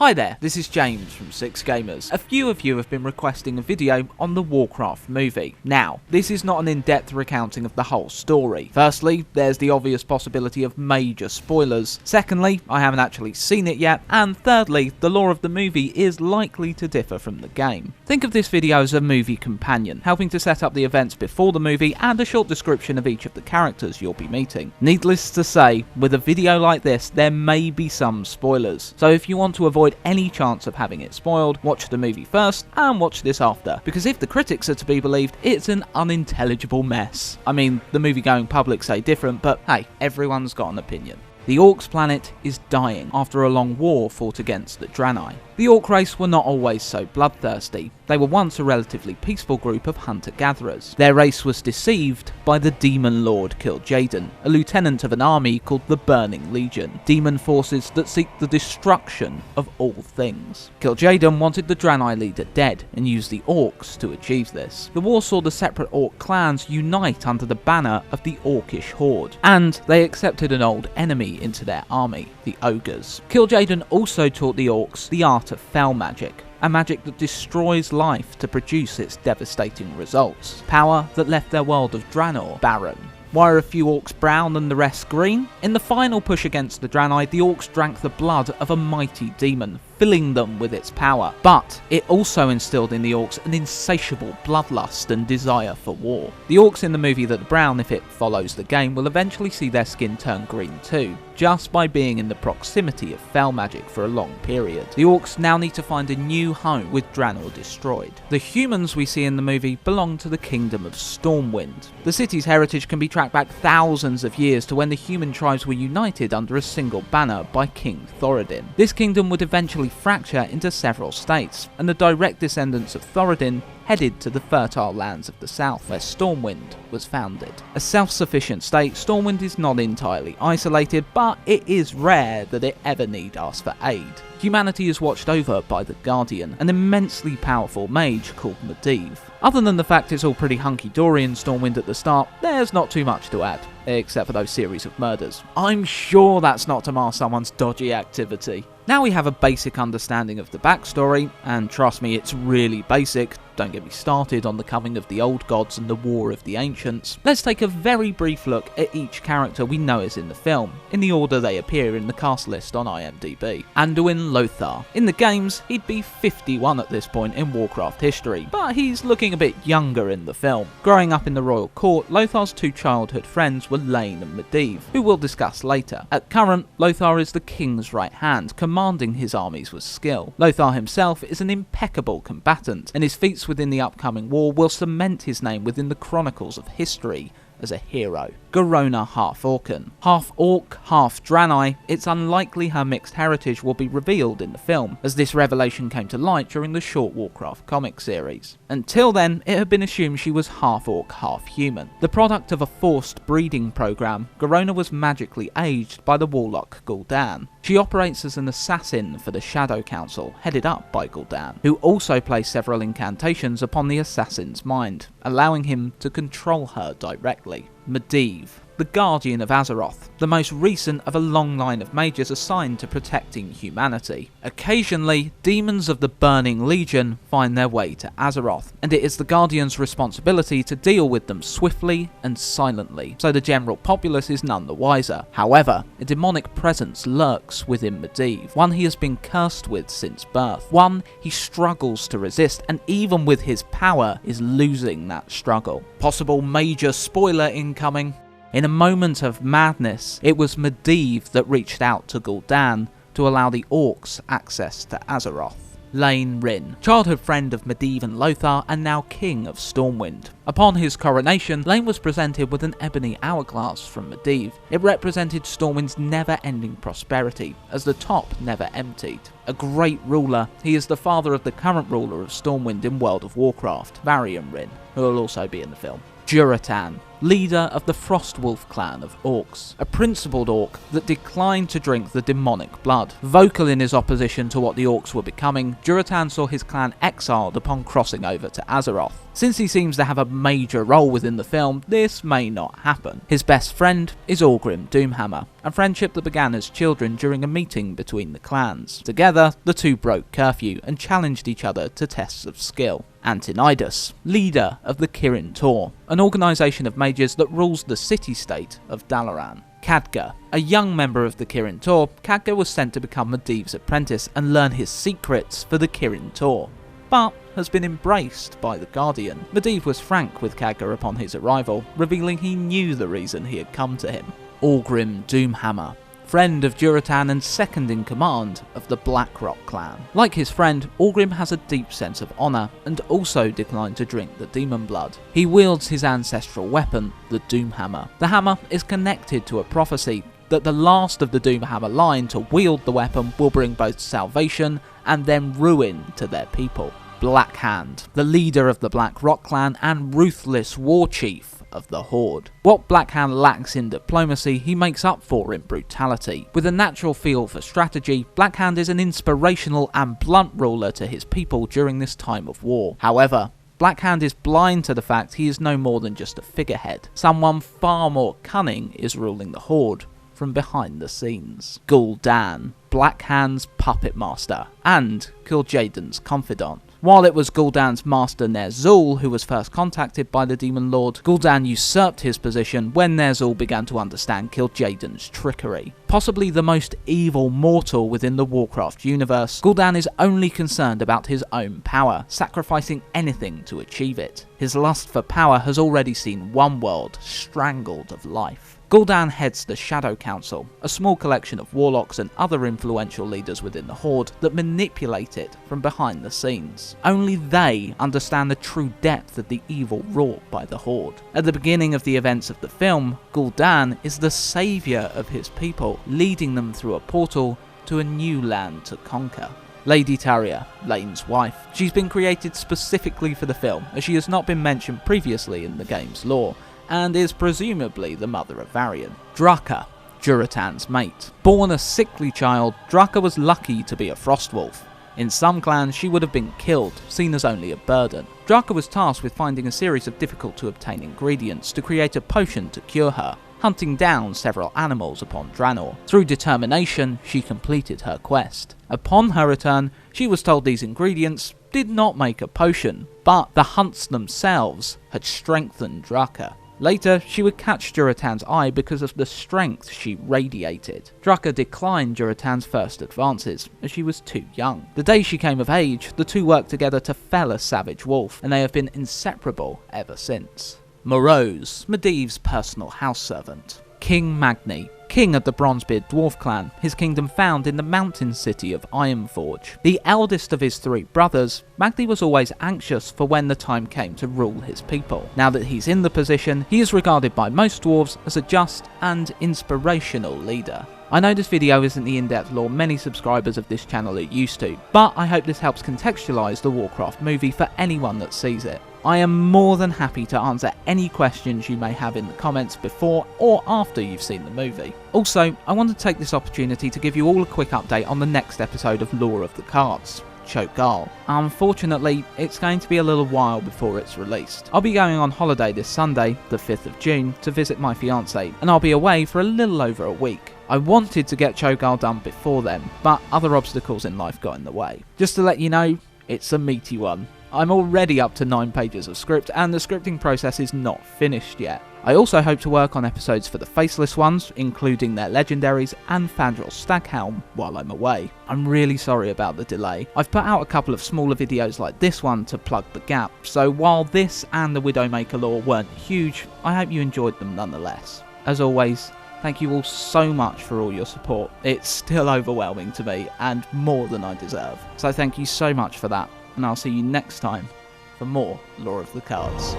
Hi there, this is James from 6Gamers. A few of you have been requesting a video on the Warcraft movie. Now, this is not an in-depth recounting of the whole story. Firstly, there's the obvious possibility of major spoilers. Secondly, I haven't actually seen it yet. And thirdly, the lore of the movie is likely to differ from the game. Think of this video as a movie companion, helping to set up the events before the movie and a short description of each of the characters you'll be meeting. Needless to say, with a video like this, there may be some spoilers. So if you want to avoid any chance of having it spoiled, watch the movie first and watch this after, because if the critics are to be believed, it's an unintelligible mess. I mean, the movie-going public say different, but hey, everyone's got an opinion. The Orcs planet is dying after a long war fought against the Draenei. The Orc race were not always so bloodthirsty. They were once a relatively peaceful group of hunter-gatherers. Their race was deceived by the demon lord Kil'Jaeden, a lieutenant of an army called the Burning Legion, demon forces that seek the destruction of all things. Kil'Jaeden wanted the Draenei leader dead and used the Orcs to achieve this. The war saw the separate Orc clans unite under the banner of the Orcish horde, and they accepted an old enemy into their army, the Ogres. Kil'Jaeden also taught the Orcs the art of fell magic, a magic that destroys life to produce its devastating results. Power that left their world of Draenor barren. Why are a few Orcs brown and the rest green? In the final push against the Draenei, the Orcs drank the blood of a mighty demon, filling them with its power. But it also instilled in the Orcs an insatiable bloodlust and desire for war. The Orcs in the movie that are brown, if it follows the game, will eventually see their skin turn green too, just by being in the proximity of fell magic for a long period. The Orcs now need to find a new home with Draenor destroyed. The humans we see in the movie belong to the kingdom of Stormwind. The city's heritage can be tracked back thousands of years to when the human tribes were united under a single banner by King Thoradin. This kingdom would eventually fracture into several states, and the direct descendants of Thoradin headed to the fertile lands of the south, where Stormwind was founded. A self-sufficient state, Stormwind is not entirely isolated, but it is rare that it ever need ask for aid. Humanity is watched over by the Guardian, an immensely powerful mage called Medivh. Other than the fact it's all pretty hunky-dory in Stormwind at the start, there's not too much to add, except for those series of murders. I'm sure that's not to mar someone's dodgy activity. Now we have a basic understanding of the backstory, and trust me, it's really basic. Don't get me started on the coming of the old gods and the war of the ancients. Let's take a very brief look at each character we know is in the film, in the order they appear in the cast list on IMDb. Anduin Lothar. In the games, he'd be 51 at this point in Warcraft history, but he's looking a bit younger in the film. Growing up in the royal court, Lothar's two childhood friends were Lane and Medivh, who we'll discuss later. At current, Lothar is the king's right hand, commanding his armies with skill. Lothar himself is an impeccable combatant, and his feats within the upcoming war will cement his name within the chronicles of history as a hero. Garona half-Orcan. Half-Orc, half-Draenei, it's unlikely her mixed heritage will be revealed in the film, as this revelation came to light during the short Warcraft comic series. Until then, it had been assumed she was half-Orc, half-human. The product of a forced breeding program, Garona was magically aged by the warlock Gul'dan. She operates as an assassin for the Shadow Council, headed up by Gul'dan, who also plays several incantations upon the assassin's mind, allowing him to control her directly. Medivh, the Guardian of Azeroth, the most recent of a long line of mages assigned to protecting humanity. Occasionally, demons of the Burning Legion find their way to Azeroth, and it is the Guardian's responsibility to deal with them swiftly and silently, so the general populace is none the wiser. However, a demonic presence lurks within Medivh, one he has been cursed with since birth, one he struggles to resist, and even with his power is losing that struggle. Possible major spoiler incoming. In a moment of madness, it was Medivh that reached out to Gul'dan to allow the Orcs access to Azeroth. Lane Rin, childhood friend of Medivh and Lothar and now king of Stormwind. Upon his coronation, Lane was presented with an ebony hourglass from Medivh. It represented Stormwind's never-ending prosperity, as the top never emptied. A great ruler, he is the father of the current ruler of Stormwind in World of Warcraft, Varian Rin, who will also be in the film. Gul'dan, leader of the Frostwolf clan of orcs, a principled orc that declined to drink the demonic blood. Vocal in his opposition to what the orcs were becoming, Gul'dan saw his clan exiled upon crossing over to Azeroth. Since he seems to have a major role within the film, this may not happen. His best friend is Orgrim Doomhammer, a friendship that began as children during a meeting between the clans. Together, the two broke curfew and challenged each other to tests of skill. Antinidus, leader of the Kirin Tor, an organisation of mages that rules the city-state of Dalaran. Khadgar, a young member of the Kirin Tor, Khadgar was sent to become Medivh's apprentice and learn his secrets for the Kirin Tor, but has been embraced by the Guardian. Medivh was frank with Khadgar upon his arrival, revealing he knew the reason he had come to him. Orgrim Doomhammer, friend of Gul'dan and second in command of the Blackrock clan. Like his friend, Orgrim has a deep sense of honour and also declined to drink the demon blood. He wields his ancestral weapon, the Doomhammer. The hammer is connected to a prophecy that the last of the Doomhammer line to wield the weapon will bring both salvation and then ruin to their people. Blackhand, the leader of the Blackrock clan and ruthless war chief of the Horde. What Blackhand lacks in diplomacy, he makes up for in brutality. With a natural feel for strategy, Blackhand is an inspirational and blunt ruler to his people during this time of war. However, Blackhand is blind to the fact he is no more than just a figurehead. Someone far more cunning is ruling the Horde from behind the scenes. Gul'dan, Blackhand's puppet master, and Kil'Jaeden's confidant. While it was Gul'dan's master Ner'Zhul who was first contacted by the Demon Lord, Gul'dan usurped his position when Ner'Zhul began to understand Kil'Jaeden's trickery. Possibly the most evil mortal within the Warcraft universe, Gul'dan is only concerned about his own power, sacrificing anything to achieve it. His lust for power has already seen one world strangled of life. Gul'dan heads the Shadow Council, a small collection of warlocks and other influential leaders within the Horde that manipulate it from behind the scenes. Only they understand the true depth of the evil wrought by the Horde. At the beginning of the events of the film, Gul'dan is the saviour of his people, leading them through a portal to a new land to conquer. Lady Taria, Lane's wife. She's been created specifically for the film, as she has not been mentioned previously in the game's lore, and is presumably the mother of Varian. Draka, Gul'dan's mate. Born a sickly child, Draka was lucky to be a Frostwolf. In some clans she would have been killed, seen as only a burden. Draka was tasked with finding a series of difficult to obtain ingredients to create a potion to cure her, hunting down several animals upon Draenor. Through determination, she completed her quest. Upon her return, she was told these ingredients did not make a potion, but the hunts themselves had strengthened Draka. Later, she would catch Gul'dan's eye because of the strength she radiated. Draka declined Gul'dan's first advances, as she was too young. The day she came of age, the two worked together to fell a savage wolf, and they have been inseparable ever since. Morose, Medivh's personal house servant. King Magni, king of the Bronzebeard dwarf clan, his kingdom found in the mountain city of Ironforge. The eldest of his three brothers, Magni was always anxious for when the time came to rule his people. Now that he's in the position, he is regarded by most dwarves as a just and inspirational leader. I know this video isn't the in-depth lore many subscribers of this channel are used to, but I hope this helps contextualise the Warcraft movie for anyone that sees it. I am more than happy to answer any questions you may have in the comments before or after you've seen the movie. Also, I want to take this opportunity to give you all a quick update on the next episode of Lore of the Cards, Cho'Gall. Unfortunately, it's going to be a little while before it's released. I'll be going on holiday this Sunday, the 5th of June, to visit my fiancée, and I'll be away for a little over a week. I wanted to get Cho'Gall done before then, but other obstacles in life got in the way. Just to let you know, it's a meaty one. I'm already up to 9 pages of script, and the scripting process is not finished yet. I also hope to work on episodes for the Faceless ones, including their legendaries and Fandral Staghelm, while I'm away. I'm really sorry about the delay. I've put out a couple of smaller videos like this one to plug the gap, so while this and the Widowmaker lore weren't huge, I hope you enjoyed them nonetheless. As always, thank you all so much for all your support. It's still overwhelming to me, and more than I deserve. So thank you so much for that, and I'll see you next time for more Lore of the Cards.